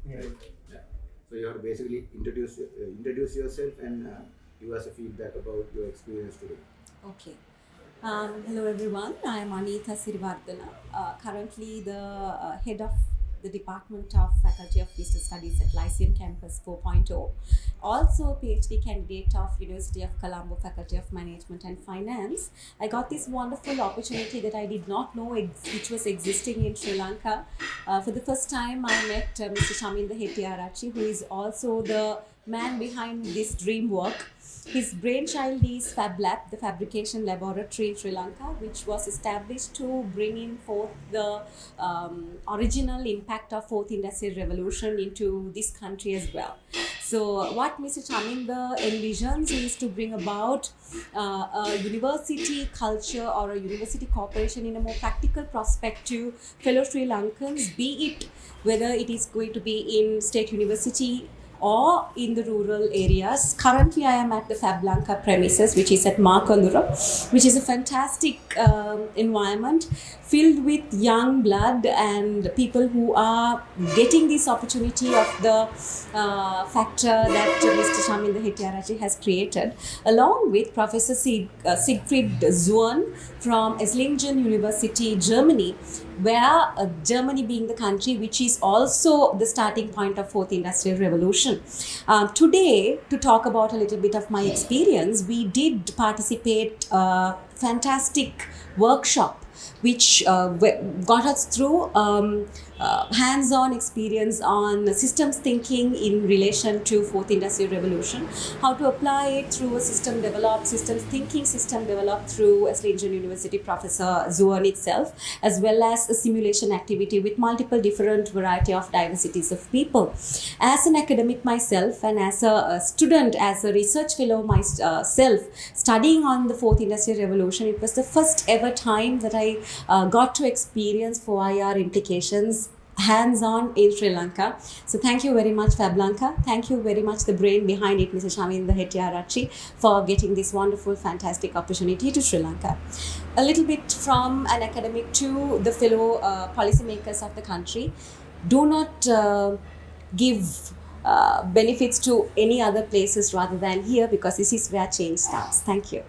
Yeah. Yeah. So you have to basically introduce yourself and give us a feedback about your experience today. Okay. Hello everyone, I am Anitha Siriwardana, currently the head of the Department of Faculty of Business Studies at Lyceum Campus 4.0. Also PhD candidate of University of Colombo Faculty of Management and Finance. I got this wonderful opportunity that I did not know which was existing in Sri Lanka. For the first time I met Mr. Chaminda Hettiarachchi, who is also the man behind this dream work. His brainchild is FabLab, the fabrication laboratory in Sri Lanka, which was established to bring in forth the original impact of Fourth Industrial Revolution into this country as well. So what Mr. Chaminda envisions is to bring about a university culture or a university cooperation in a more practical perspective fellow Sri Lankans, be it whether it is going to be in state university or in the rural areas. Currently, I am at the FabLab premises, which is at Makandura, which is a fantastic environment filled with young blood and people who are getting this opportunity of the factor that Mr. Chaminda Hettiarachchi has created, along with Professor Siegfried Zuern from Esslingen University, Germany, where Germany being the country which is also the starting point of Fourth Industrial Revolution. Today, to talk about a little bit of my experience, we did participate fantastic workshop which got us through hands-on experience on systems thinking in relation to Fourth Industrial Revolution, how to apply it through a system developed through Esslingen University Professor Zuern itself, as well as a simulation activity with multiple different variety of diversities of people. As an academic myself and as a student, as a research fellow myself, studying on the Fourth Industrial Revolution, it was the first ever time that I got to experience 4IR implications hands-on in Sri Lanka. So thank you very much, FabLab. Thank you very much, the brain behind it, Mr. Chaminda Hettiarachchi, for getting this wonderful, fantastic opportunity to Sri Lanka. A little bit from an academic to the fellow policymakers of the country. Do not give benefits to any other places rather than here, because this is where change starts. Thank you.